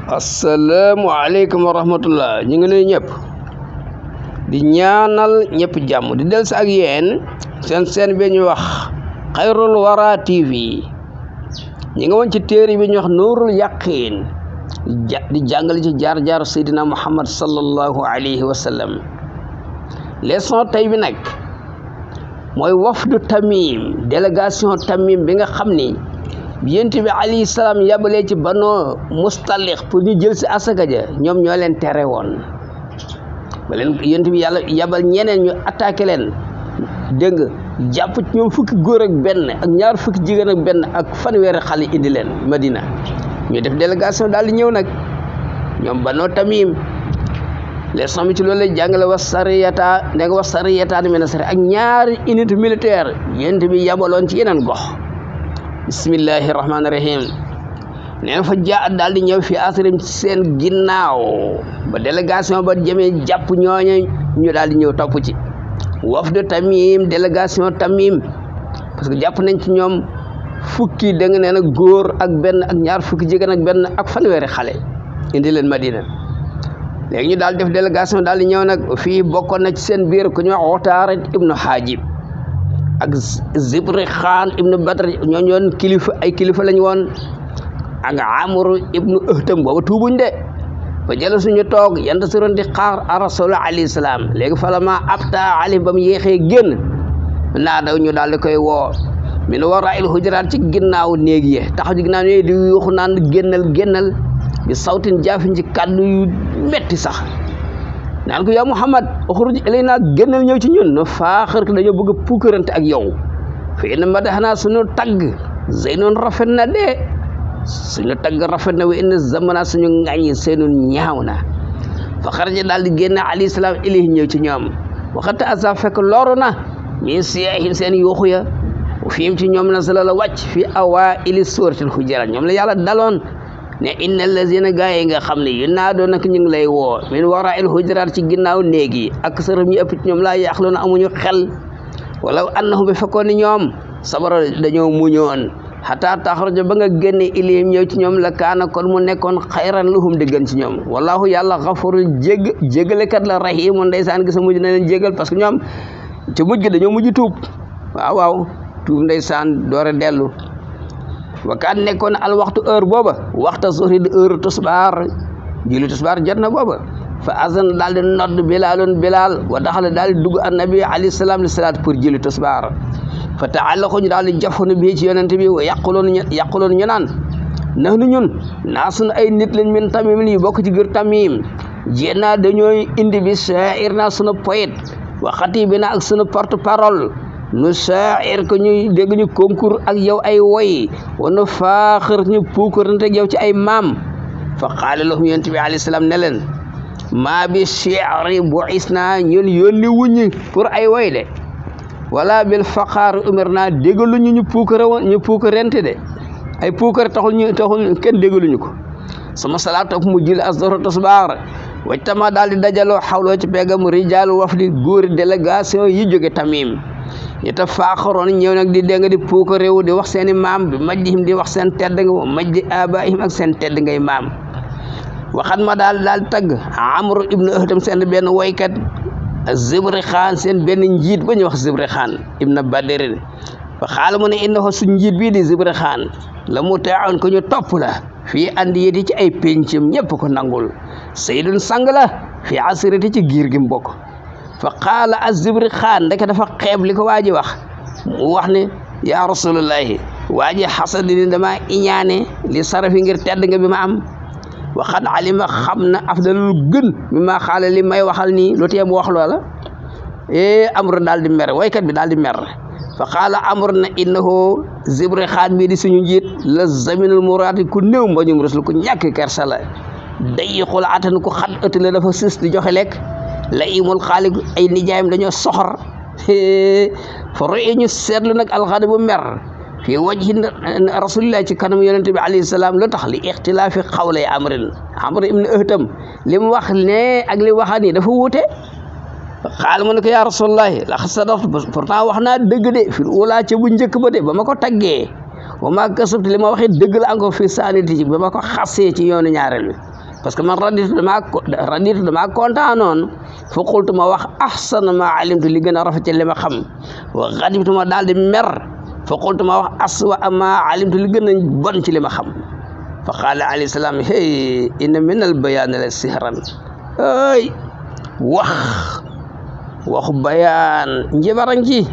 Assalamualaikum warahmatullah. Ñu ngi nuyu ñëpp di ñaanal ñëpp jàmm di del ak yéen seen bi ñu wax Khairul Wara TV. ñi nga woon ci téere bi ñu wax Nuurul Yaqiin di jàngale ci jaar Seydina Muhammad sallallahu alayhi wa sallam. leçon tey bi nag mooy wafdu Tamim, délégation Tamim bi nga xam ni yonent bi alayhi salaam yabalee ci Banu Mustaliq pour ñu jël si asaka ja ñoom ñoo leen tere woon ba leen yonent bi yàlla yabal ñeneen ñu attaqué leen dégg nga jàpp ci ñoom fukki góor ak benn ak ñaar fukki jigéen ak benn ak fanweeri xale indi leen Madina ñu def délégation daal di ñëw nag ñoom Banu Tamim leçon bi ci loolu lay jàngale wasariyata ndega wasariyata mi na sari ak ñaari unité militaire yonent bi yabaloon ci yeneen gox. bismillahi rahmaani rahim neen fa jaa daal di ñëw fi asrim ci seen ginnaaw ba délégation ba jëmee jàpp ñooñu ñu daal di ñëw topp ci wafdu Tamim, délégation Tamim, parce que jàpp nañ ci ñoom fukki da nga nee na góor ak benn ak ñaar fukki jigéen ak benn ak fanweeri xale indi leen Madina. léegi ñu daal def délégation daal di ñëw nag fii bokkoon na ci seen biir ku ñu wax Utaarid ibnu Haajib ak Zibri Xaan ibnu Badr ñoo ñoon ay kilifa lañ woon ak Amru ibnu Uhtam booba tuubuñ de ba jël suñu toog yant suron di xaar a rasul alayhi salaam. léegi falama abta ali ba mu yéexee génn naa daw ñu daal di koy woo min waraa'il hujuraat ci ginnaaw néeg yi taxaw ci ginnaaw néeg di yuuxu naan génnal bi sawtin jaafin ci kàddu yu metti sax naan ko yaa Muhammad uxruj ilayna génnal ñëw ci ñun no faaxar ko dañoo bëgg a puukarante ak yow fi inna madaxanaa suñu tagg zeynoon rafet na de suñu tagg rafet na wa inna zamana suñu ŋàññi seenu ñaaw na fa xaraja daal di génn alayhi salaam ilayhi ñëw ci ñoom waxata asa fekk loru na min siyaahim seen yuuxu ya fiim ci ñoom na sala la wàcc fi awaa'ili suuratil Hujurat ñoom la yàlla daloon ne inna allazina gaa yi nga xam ne yu naa doon nag ñu ngi lay woo min waraa'il hujuraat ci ginnaaw néeg yi ak sërëm ñu ëpp ci ñoom laa yaxluuna amuñu xel walaw annahum bi fekkoon ni ñoom sabara dañoo muñoon xataa taxraja ba nga génne ilayhim ñëw ci ñoom la kaana kon mu nekkoon xayran lahum di gën ci ñoom wallahu yàlla xafurul jégalekat la rahimu ndeysaan gisa mujj na leen jégal parce que ñoom ci mujj gi dañoo mujj tuub waaw tuub ndeysaan doore dellu wakaan nekkoon al waxtu heure booba waxta zuhri di heure tusbaar julli tusbaar jot na booba fa azan daal di nodd bilaal wa daxala daal di dugg annabi alayhi salaam li salaat pour julli tusbaar fa taallaqu ñu daal di jafonu bii ci yonente bi wa yàquloon ñu naan nax nu ñun naa suñu ay nit lañ min Tamim lii bokk ci gër Tamim jénnaa dañooy indi bi sha'ir naa sunu poète wa xatibi na ak sunu porte parole nu sha'ir ko ñuy dégg ñu concours ak yow ay woy wanu faaxir ñu puukarante ak yow ci ay maam fa qaala lahum yonent bi alayhi salaam ne leen maa bi shi'ri bu'isna ñun yónni wuñu pour ay woy de wala bil faqaar umirna déggaluñu ñu puukarante de ay puukar taxul kenn déggaluñu ko sama salaat topp mu jël asdoro tosbaar wajtama daal di dajaloo xawloo ci peggam rijaalu wafdi góori délégation yi jóge Tamim yeta faaxaroon ñëw nag di dégg di puuka réew di wax seeni maam bi majdihim di wax seen tedd nga majdi abaihim ak seen tedd ngay maam waxat ma daal tagg Amru ibnu Uhtam seen benn woykat Zibri Xaan seen benn njiit ba ñu wax Zibri Xaan ibnu Badrin fa xaala mu ne innahu su njiit bii di Zibri Xaan la mu teewoon ko ñu topp la fii andi yéti ci ay péncam ñëpp ko nangul saydun sang la fii asirati ci giir gi mbokk fa qaala az-Zibri Xaan ndeke dafa xeeb li ko waa ji wax mu wax ne yaa rasulullahi waa ji xasadi ni dama iñaane li sarafi ngir tedd nga bi ma am waxat alima xam na afdalul gën mi ma xaala li may waxal nii lu tee mu wax loola Amru daal di mer waykat bi daal di mer fa qaala Amru na innahu Zibri Xaan bii di suñu njiit la zaminul muraati ku néew mbañum rasul ku ñàkk kersa la dayiqul atan ku xat ëttale dafa sës di joxe lekk la imul xaali ay nijaayam dañoo soxor fa roye ñu seetlu nag alxaadi bu mer fii wajhi rasulillah ci kanam yonente bi alayhi salaam lu tax li ixtilaafi xawlay Amr ibn Uhtam li mu wax ne ak li waxaa nii dafa wuute xaal mu ne ko yaa rasulullahi la sadaqtu pourtant wax naa dëgg de fil ula ca bu njëkk ba de ba ma ko taggee wa ma kasabtu li ma waxee dëgg la encore fi saaniti ci ba ma ko xasee ci yoonu ñaareel bi parce que man raditu damaa kontaanoon fa qultu ma wax ahsana ma alimtu li gën a rafet ci li ma xam wa xadibtu ma daal di mer fa qultu ma wax aswa ma alimtu li gën a bon ci li ma xam fa qaala alayhi salaam hey inna min al bayaan la sihran ay waxu bayaan njibaran ci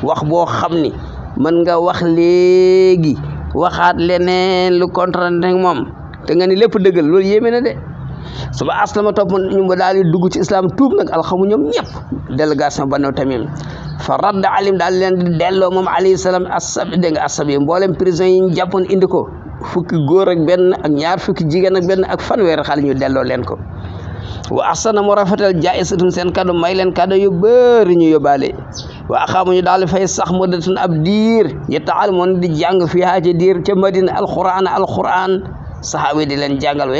wax boo xam ni mën nga wax léegi waxaat leneen lu contraire moom te nga ni lépp dëggal loolu yéeme na de suba aslama topp ñu ba daal di dugg ci islam tuub nag alxamu ñoom ñëpp délégation Banu Tamim fa radda alim daal leen di delloo moom alayhi salaam asab yi mboolem prison yi ñu jàppoon indi ko fukki góor ak benn ak ñaar fukki jigéen ak benn ak fanweeri xale ñu delloo leen ko wa ahsana mu rafetal jaayisatun seen kaddu may leen kaddu yu bëri ñu yóbbaale wa axaamu ñu daal di fay sax muddatun ab diir yata'allamuuna di jàng fiihaa ca diir ca Madina alquran saxaaba yi di leen jàngal wa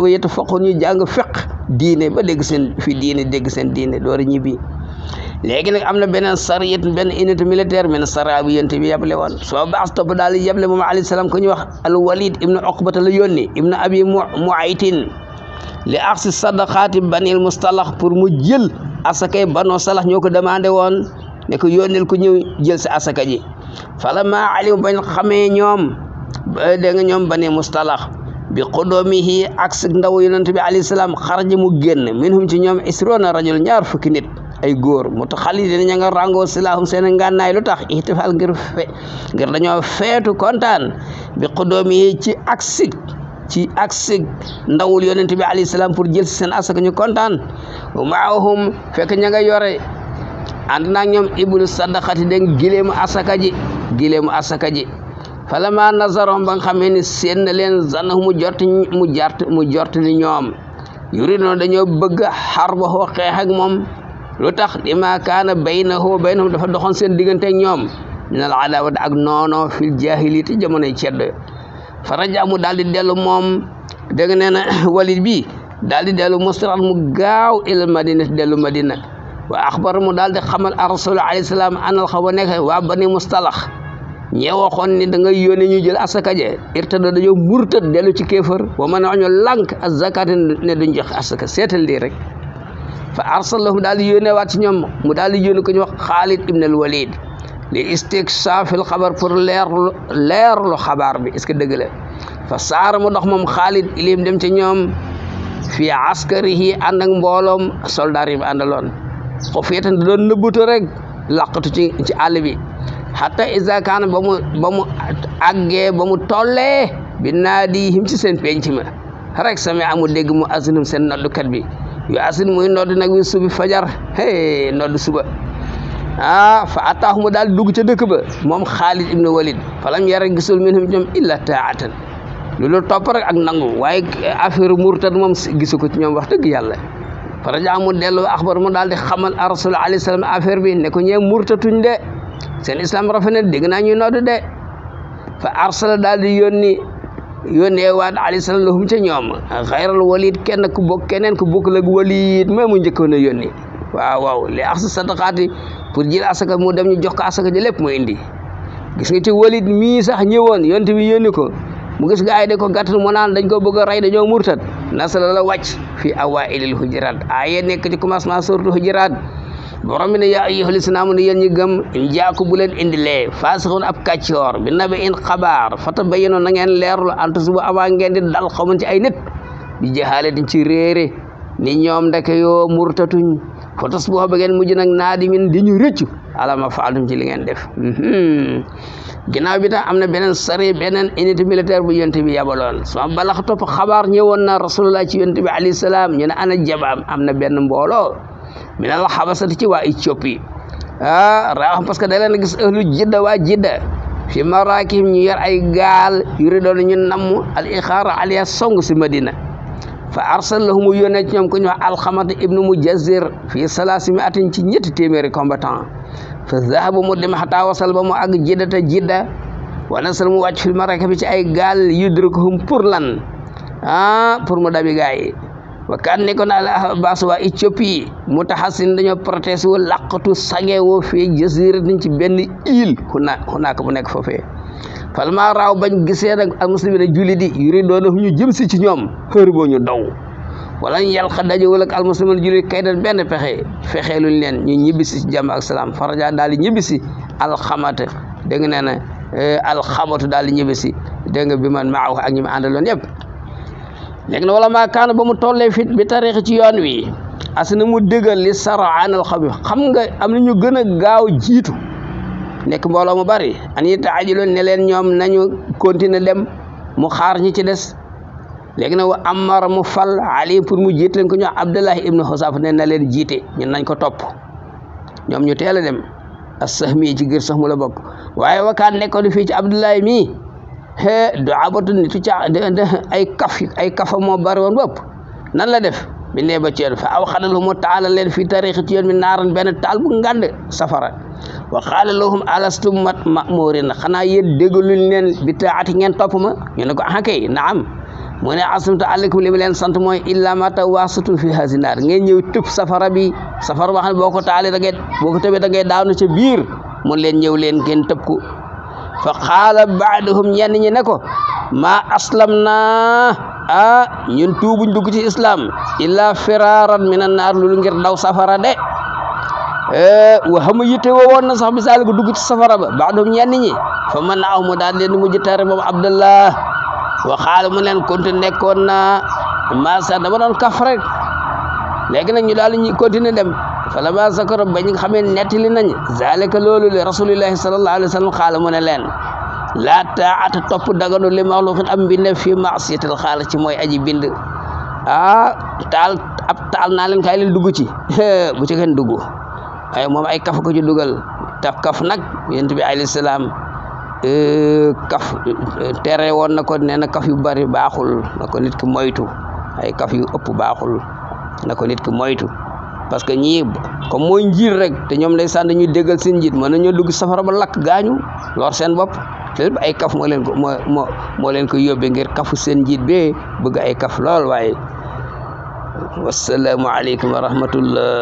yatafaqahu ñu jàng fiq diine ba dégg seen diine door a ñibbi léegi nag am na beneen sariyat benn unité militaire men sara bi yonte bi yable woon soo baax topp daal di yable moom alayhi salaam ko ñu wax al walid ibnu uqbata la yónni ibnu abi muaytin li axsi sadaqaati banil mustalax pour mu jël asakay bano salax ñoo ko demandé woon ne ko yónnil ko ñëw jël si asaka ji fala ma alim bañ xamee ñoom dégg nga ñoom bani mustalax bi qudoomihi ak ndaw yonent bi alayhi salaam xaraja mu génn minhum ci ñoom isroona rajul ñaar fukki nit ay góor mutaxallidina ña nga ràngoo silaahum seen ngànnaay lu tax ihtifaal ngir dañoo feetu kontaan bi qudoomihi ci aksig ndawul yonent bi alayhi salaam pour jël si seen asaka ñu kontaan wa maahum fekk ña nga yore ànd naag ñoom ibnu sadaqati dégg gileemu asaka ji falama nazarohum ba nga xamee ni seen na leen zannahu mu jort ni ñoom yuriduna dañoo bëgg harbahu xeex ak moom lu tax lima kaana baynahu wa baynahum dafa doxoon seen diggante ak ñoom min al adawati ak noono fil jahiliyati jamonoy ceddo faraja mu daal di dellu moom dégg nee na walid bi daal di dellu musrat mu gaaw ilal madina dellu madina wa axbar mu daal di xamal ar-rasul alayhi salaam anal xaw nekk waa bani mustalax ñee waxoon ni da nga yónni ñu jël asaka je irtada dañoo murtad dellu ci kéefër wa man ñu lànk az-zakat ne duñ jox asaka seetal lii rek fa arsalahu daal di yónnee waat ci ñoom mu daal di yónni ko ñu wax Xaalid ibn al-Walid li istiksaafil xabar pour leerlu xabaar bi est-ce que dëgg la fa saara mu dox moom Xaalid ilim dem ci ñoom fii askarihi ànd ak mbooloom soldaar yi bi àndaloon xufiyatan da doon nëbbutu rek laqatu ci àll bi hatta iza kaana ba mu àggee ba mu tollee bi naadihim ci seen penc ma rek sami amu dégg mu asinum seen noddukat bi yu asin muy nodd nag wi subi fajar nodd suba fa ataahu mu daal dugg ca dëkk ba moom Xaalid ibn Walid falam yara gisul minhum ñoom illa taatan loolu topp rek ak nangu waaye affaire murtad moom gisu ko ci ñoom wax dëgg yàlla faraja mu dellu axbar mu daal di xamal rasul alayhi salaam affaire bi ne ko ñee murtatuñ de seen islam rafet na dégg naa ñuy nodd de fa arsala daal di yónnee waat alayhi salaam lahum ca ñoom xayral walid keneen ku bokk lag walid mais mu njëkkoon a yónni waaw li axsi sadaqaati pour jël asaka mu dem ñu jox ko asaka ji lépp mu indi gis nga ci walid mii sax ñëwoon yonte bi yónni ko mu gis gaa yi de ko gàttal mu naan dañ ko bëgg a rey dañoo murtad nasala la wàcc fii awaa'ilil hujuraat aaya nekk ci commencement suratu hujuraat borom bi ne yaa ayyuhal lazina aamanu yéen ñi gëm in jaaku bu leen indilee faasiqun ab kàccoor bi naba'in xabaar fatabayyanu na ngeen leerlu an tusiibu avant ngeen di dal xaman ci ay nit bi jahaalatin ci réere ni ñoom ndeke yoo murtatuñ fa tusbihu ba ngeen mujj nag naadimin di ñu rëccu ala ma faaltum ci li ngeen def ginnaaw bi tam am na beneen unité militaire bu yonent bi yabaloon sama balax topp xabaar ñëwoon na rasulullah ci yonent bi alayhi salaam ñu ne ana jabaam am na benn mbooloo minal xabasati ci waa Éthiopie rawaxam parce que da leen gis ahlu jidda waa jidda fi marakihim ñu yor ay gaal yu doon ñu namm al ixaara aliya song si Madina fa arsal lahum yónnee ci ñoom ku ñu wax alxamata ibnu mujazzir fii salaasi mi atin ci ñetti téeméeri combattant fa zahabu mu dem xataa wasal ba mu àgg jidda wa nasal mu wàcc fil maraka bi ci ay gaal yudrikuhum pour lan pour mu dabi gaa yi wa kan ne ko na al baas waa Éthiopie mutahasin dañoo protesté wu laqatu sange woo fii jaziratin ci benn île xunaa ko bu nekk foofee falma raaw bañ gisee nag al muslimina julli di yuri doona ñu jëm si ci ñoom xër boo ñu daw wala ñu yàlqa dajewul ak al muslimina julli kay dan benn fexe luñ leen ñu ñibbisi ci jàmm ak salaam faraja daal di ñibbisi alxamata dégg nga nee na alxamatu daal di ñibbisi dégg nga bi man maaw ak ñi ma àndaloon yëpp léegi nag wala maa kaana ba mu tollee fit bi tariix ci yoon wi asna mu dëggal li saraan al xam nga am na ñu gën a gaaw jiitu nekk mbooloo mu bari an yi taajiloon ne leen ñoom nañu continuer dem mu xaar ñi ci des léegi nag wa amara mu fal ali pour mu jiite leen ko ñoo abdullahi ibnu xusaaf ne na leen jiite ñun nañ ko topp ñoom ñu teel a dem as-sahmi ci gër sax mu la bokk waaye wakaan nekkoon fii ci abdullahi mii du abatu nitu ca ay kafa moo bari woon bopp nan la def bi nee ba ci yoon fa aw xadalahu taala leen fii tariixi ci yoon mi naaran benn taal bu ngand safara wa qaala lahum alastum ma'murin xanaa yéen déggaluñ leen bi taati ngeen topp ma ñu ne ko ah kay naam mu ne aslamtu aleykum li ma leen sant mooy illa ma tawasatu fi hazi naar ngeen ñëw tëb safara bi safara boo xam ne boo ko taalee boo ko tëbee da ngay daanu ca biir mun leen ñëw leen ngeen tëb ko fa qaala baaduhum ñenn ñi ne ko ma aslam naa ñun tuubuñ dugg ci islam illa firaran min an naar loolu ngir daw safara de waxama yitte woo woon na sax misaal ko dugg ci safara ba baaduhum ñenn ñi fa man naaw mu daal leen mujj tere moom abdallah wa xaala mu leen konti nekkoon na masa dama doon kaf rek léegi nag ñu daal ñu continuer dem fa la ma sakara ba ñu nga xamee nettali nañ zalika loolu li rasulillahi sallallahu alayhi wa sallam xaala mu ne leen laa taata topp daganu li maxluqin am mbinde fii maasiyatil xaala ci mooy aji bind taal naa leen kaay leen dugg ci bu ci kenn dugg ay moom ay kaf ko ci dugal taf kaf nag yonent bi alayhi salaam kaf tere woon na ko nee na kaf yu bari baaxul na ko nit ki moytu ay kaf yu ëpp baaxul na ko nit ki moytu parce que ñii comme mooy njiit rek te ñoom ndeysaan dañuy déggal seen njiit mën nañoo dugg safara ba lakk gaañu lor seen bopp te lépp ay kaf moo leen ko yóbbee ngir kafu seen njiit bee bëgg ay kaf lool waaye wasalaamu aleykum wa rahmatullah